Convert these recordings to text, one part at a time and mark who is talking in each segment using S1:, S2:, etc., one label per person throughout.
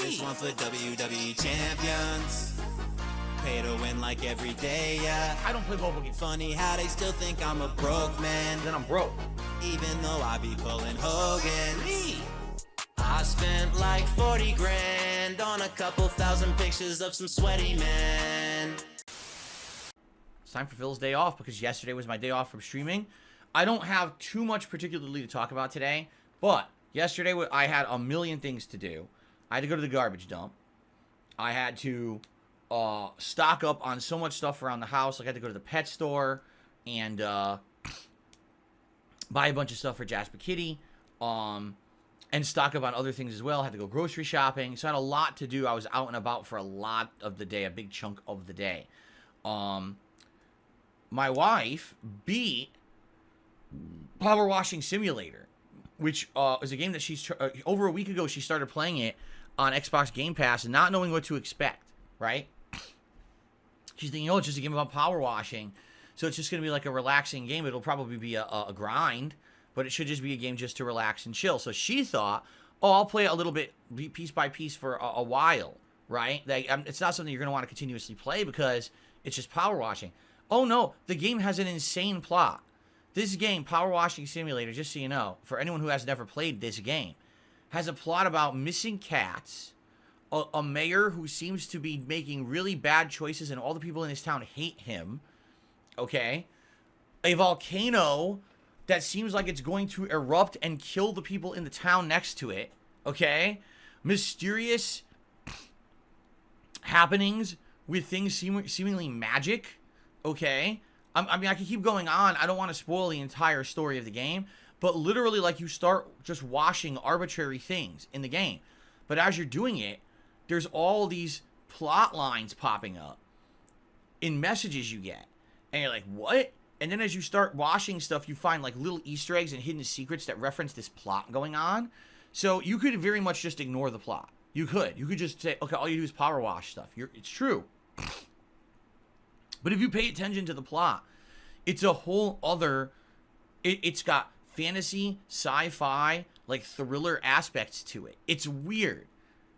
S1: This one for WWE champions. Pay to win like every day, yeah.
S2: I don't play mobile games.
S1: Funny how they still think I'm a broke man.
S2: Then I'm broke.
S1: Even though I be pulling Hogan's. I spent like 40 grand on a couple thousand pictures of some sweaty men.
S2: It's time for Phil's day off because yesterday was my day off from streaming. I don't have too much particularly to talk about today, but yesterday I had a million things to do. I had to go to the garbage dump. I had to stock up on so much stuff around the house. Like I had to go to the pet store and buy a bunch of stuff for Jasper Kitty, and stock up on other things as well. I had to go grocery shopping, so I had a lot to do. I was out and about for a lot of the day, a big chunk of the day. My wife beat Power Washing Simulator, which is a game that she's over a week ago. She started playing it on Xbox Game Pass, and not knowing what to expect. Right? She's thinking, oh, it's just a game about power washing, so it's just going to be like a relaxing game. It'll probably be a grind, but it should just be a game just to relax and chill. So she thought, oh, I'll play it a little bit piece by piece for a while, right? Like, it's not something you're going to want to continuously play because it's just power washing. Oh, no, the game has an insane plot. This game, Power Washing Simulator, just so you know, for anyone who has never played this game, has a plot about missing cats, a mayor who seems to be making really bad choices and all the people in this town hate him, okay? A volcano that seems like it's going to erupt and kill the people in the town next to it, okay? Mysterious happenings with things seemingly magic, okay? I mean, I can keep going on. I don't want to spoil the entire story of the game, but literally, like, you start just washing arbitrary things in the game. But as you're doing it, there's all these plot lines popping up in messages you get. And you're like, what? And then as you start washing stuff, you find like little Easter eggs and hidden secrets that reference this plot going on. So you could very much just ignore the plot. You could just say, okay, all you do is power wash stuff. It's true. But if you pay attention to the plot, it's a whole other, it's got fantasy, sci-fi, like thriller aspects to it. It's weird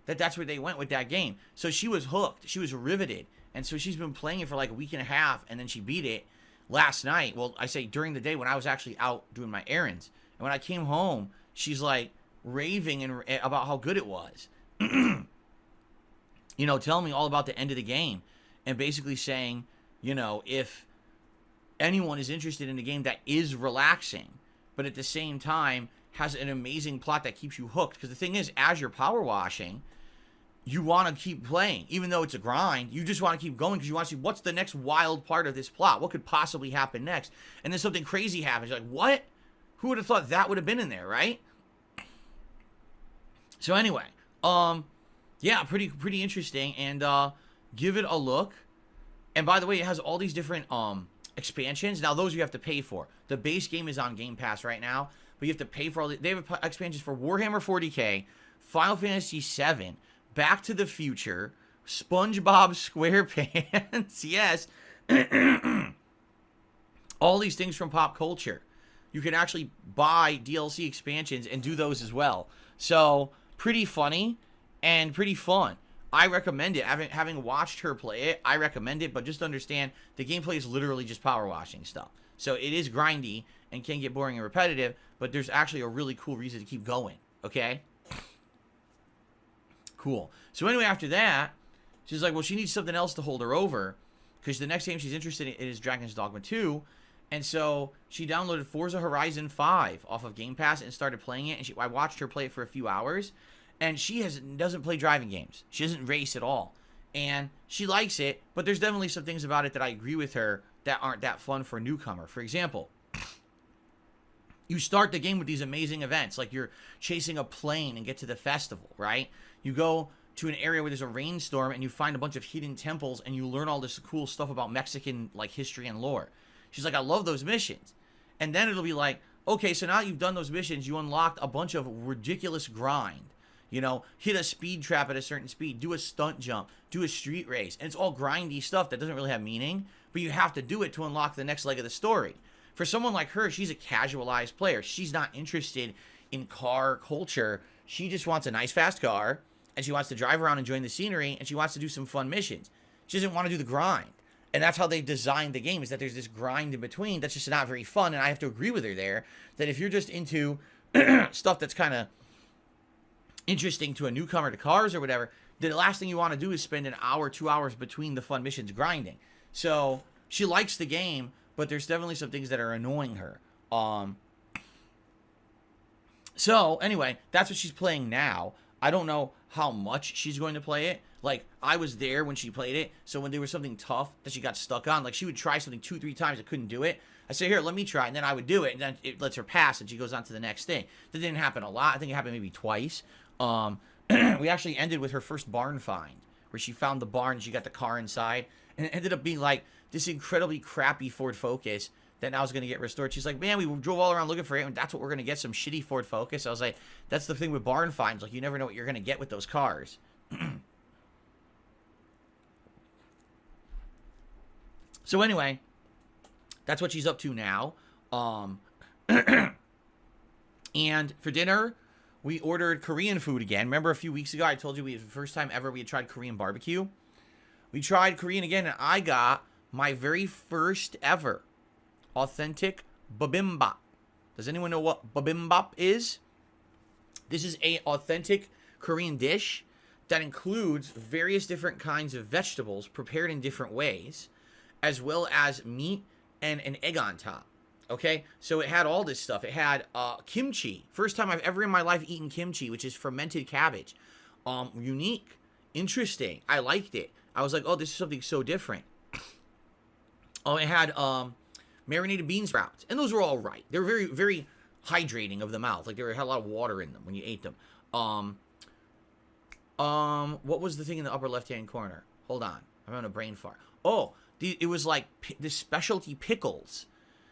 S2: that's where they went with that game. So she was hooked. She was riveted. And so she's been playing it for like a week and a half, and then she beat it last night. Well, I say during the day when I was actually out doing my errands. And when I came home, she's like raving about how good it was. You know, telling me all about the end of the game and basically saying, you know, if anyone is interested in a game that is relaxing, but at the same time has an amazing plot that keeps you hooked. Because the thing is, as you're power washing, you want to keep playing. Even though it's a grind, you just want to keep going because you want to see what's the next wild part of this plot. What could possibly happen next? And then something crazy happens. You're like, what? Who would have thought that would have been in there, right? So anyway, yeah, pretty interesting. And give it a look. And by the way, it has all these different expansions. Now, those you have to pay for. The base game is on Game Pass right now, but you have to pay for all the... They have expansions for Warhammer 40K, Final Fantasy VII, Back to the Future, SpongeBob SquarePants, yes. All these things from pop culture. You can actually buy DLC expansions and do those as well. So, pretty funny and pretty fun. I recommend it. Having watched her play it, I recommend it, but just understand the gameplay is literally just power washing stuff. So it is grindy and can get boring and repetitive, but there's actually a really cool reason to keep going, okay? Cool. So anyway, after that, she's like, well, she needs something else to hold her over, because the next game she's interested in is Dragon's Dogma 2, and so she downloaded Forza Horizon 5 off of Game Pass and started playing it, and I watched her play it for a few hours, and she doesn't play driving games. She doesn't race at all, and she likes it, but there's definitely some things about it that I agree with her that aren't that fun for a newcomer. For example, you start the game with these amazing events, like you're chasing a plane and get to the festival, right? You go to an area where there's a rainstorm and you find a bunch of hidden temples and you learn all this cool stuff about Mexican, like, history and lore. She's like, I love those missions. And then it'll be like, okay, so now you've done those missions, you unlocked a bunch of ridiculous grind. You know, hit a speed trap at a certain speed, do a stunt jump, do a street race. And it's all grindy stuff that doesn't really have meaning, but you have to do it to unlock the next leg of the story. For someone like her, she's a casualized player. She's not interested in car culture. She just wants a nice, fast car, and she wants to drive around, enjoying the scenery, and she wants to do some fun missions. She doesn't want to do the grind. And that's how they designed the game, is that there's this grind in between that's just not very fun. And I have to agree with her there, that if you're just into stuff that's kind of interesting to a newcomer to cars or whatever, the last thing you want to do is spend an hour, 2 hours between the fun missions grinding. So she likes the game, but there's definitely some things that are annoying her. So anyway, that's what she's playing now. I don't know how much she's going to play it. Like, I was there when she played it, so when there was something tough that she got stuck on, like, she would try something 2-3 times and couldn't do it. I say, here, let me try, and then I would do it, and then it lets her pass, and she goes on to the next thing. That didn't happen a lot. I think it happened maybe twice. We actually ended with her first barn find, where she found the barn, and she got the car inside, and it ended up being, like, this incredibly crappy Ford Focus that now is going to get restored. She's like, man, we drove all around looking for it, and that's what we're going to get, some shitty Ford Focus. I was like, that's the thing with barn finds. Like, you never know what you're going to get with those cars. So anyway, that's what she's up to now. And for dinner, we ordered Korean food again. Remember a few weeks ago, I told you the first time ever we had tried Korean barbecue? We tried Korean again, and I got my very first ever authentic bibimbap. Does anyone know what bibimbap is? This is a authentic Korean dish that includes various different kinds of vegetables prepared in different ways, as well as meat and an egg on top. Okay, so it had all this stuff. It had kimchi. First time I've ever in my life eaten kimchi, which is fermented cabbage. Unique, interesting. I liked it. I was like, oh, this is something so different. Oh, it had marinated bean sprouts, and those were all right. They were very, very hydrating of the mouth. Like, they had a lot of water in them when you ate them. What was the thing in the upper left-hand corner? Hold on, I'm having a brain fart. Oh, it was like the specialty pickles.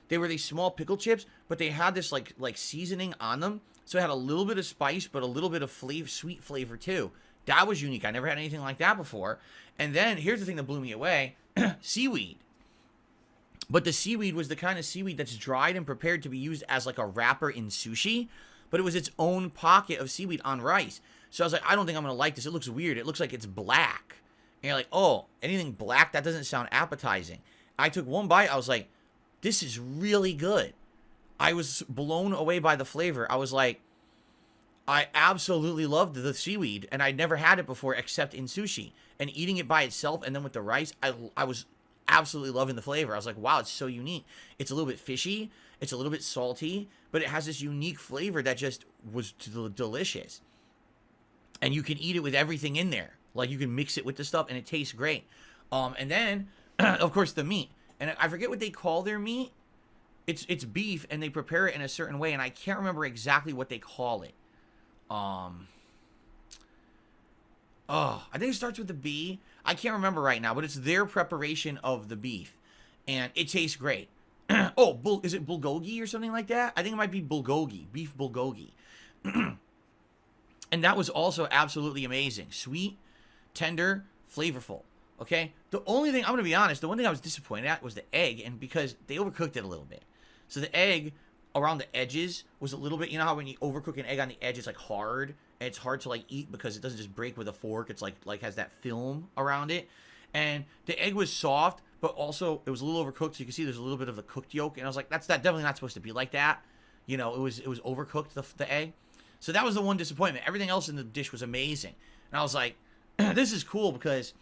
S2: They were these small pickle chips, but they had this like seasoning on them, so it had a little bit of spice, but a little bit of sweet flavor too. That was unique. I never had anything like that before. And then here's the thing that blew me away: seaweed. But the seaweed was the kind of seaweed that's dried and prepared to be used as like a wrapper in sushi, but it was its own pocket of seaweed on rice. So I was like, I don't think I'm gonna like this. It looks weird. It looks like it's black. And you're like, oh, anything black? That doesn't sound appetizing. I took one bite. I was like, this is really good. I was blown away by the flavor. I was like, I absolutely loved the seaweed, and I'd never had it before except in sushi. And eating it by itself and then with the rice, I was absolutely loving the flavor. I was like, wow, it's so unique. It's a little bit fishy. It's a little bit salty, but it has this unique flavor that just was delicious. And you can eat it with everything in there. Like, you can mix it with the stuff, and it tastes great. And then, of course, the meat. And I forget what they call their meat. It's beef, and they prepare it in a certain way, and I can't remember exactly what they call it. I think it starts with a B. I can't remember right now, but it's their preparation of the beef, and it tastes great. Oh, is it bulgogi or something like that? I think it might be bulgogi, beef bulgogi. And that was also absolutely amazing. Sweet, tender, flavorful. Okay? The only thing, I'm going to be honest, the one thing I was disappointed at was the egg, and because they overcooked it a little bit. So the egg around the edges was a little bit, you know how when you overcook an egg on the edge, it's like hard, and it's hard to like eat because it doesn't just break with a fork. It's like has that film around it. And the egg was soft, but also it was a little overcooked, so you can see there's a little bit of the cooked yolk. And I was like, that's definitely not supposed to be like that. You know, it was overcooked, the egg. So that was the one disappointment. Everything else in the dish was amazing. And I was like, this is cool because,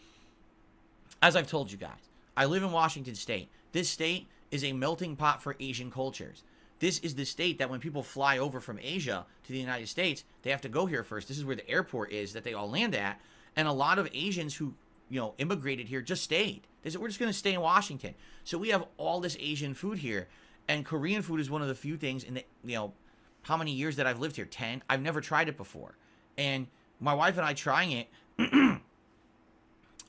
S2: as I've told you guys, I live in Washington State. This state is a melting pot for Asian cultures. This is the state that when people fly over from Asia to the United States, they have to go here first. This is where the airport is that they all land at. And a lot of Asians who, you know, immigrated here just stayed. They said, we're just going to stay in Washington. So we have all this Asian food here. And Korean food is one of the few things in the, you know, how many years that I've lived here? 10. I've never tried it before. And my wife and I trying it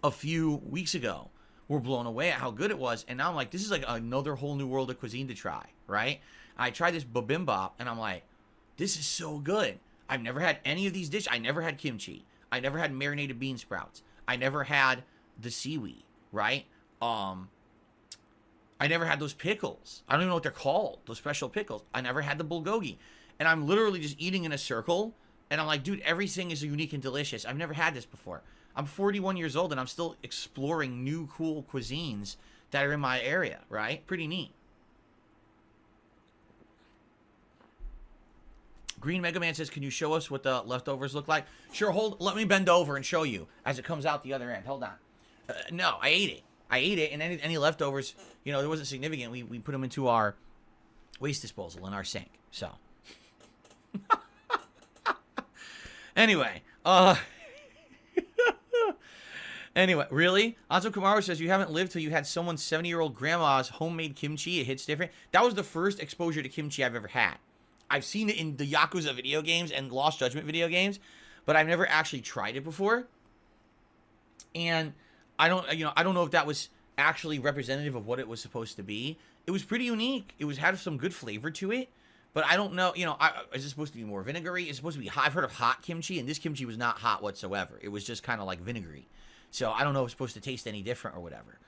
S2: a few weeks ago, were blown away at how good it was. And now I'm like, this is like another whole new world of cuisine to try, right? I tried this bibimbap, and I'm like, this is so good. I've never had any of these dishes. I never had kimchi. I never had marinated bean sprouts. I never had the seaweed, right? I never had those pickles. I don't even know what they're called, those special pickles. I never had the bulgogi. And I'm literally just eating in a circle, And I'm like, dude, everything is unique and delicious. I've never had this before. I'm 41 years old and I'm still exploring new cool cuisines that are in my area, right? Pretty neat. Green Mega Man says, can you show us what the leftovers look like? Sure, let me bend over and show you as it comes out the other end. Hold on. No, I ate it. I ate it, and any leftovers, you know, it wasn't significant. We put them into our waste disposal in our sink. So, anyway, anyway, really? Anzo Kamaru says, you haven't lived till you had someone's 70-year-old grandma's homemade kimchi. It hits different. That was the first exposure to kimchi I've ever had. I've seen it in the Yakuza video games and Lost Judgment video games, but I've never actually tried it before. And I don't know if that was actually representative of what it was supposed to be. It was pretty unique. It had some good flavor to it, but I don't know, is it supposed to be more vinegary? It's supposed to be hot. I've heard of hot kimchi, and this kimchi was not hot whatsoever. It was just kind of like vinegary. So I don't know if it's supposed to taste any different or whatever.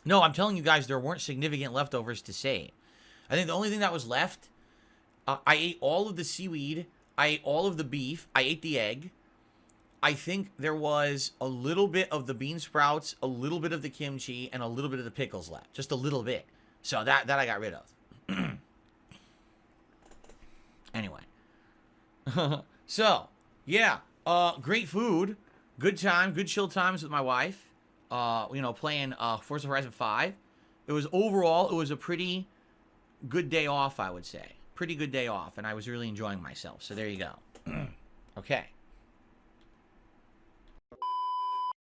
S2: No, I'm telling you guys, there weren't significant leftovers to save. I think the only thing that was left, I ate all of the seaweed, I ate all of the beef, I ate the egg. I think there was a little bit of the bean sprouts, a little bit of the kimchi, and a little bit of the pickles left. Just a little bit. So that I got rid of. Anyway. So, yeah. Great food. Good time. Good chill times with my wife. Playing Forza Horizon 5. It was a pretty good day off, I would say. Pretty good day off, and I was really enjoying myself. So there you go. Okay.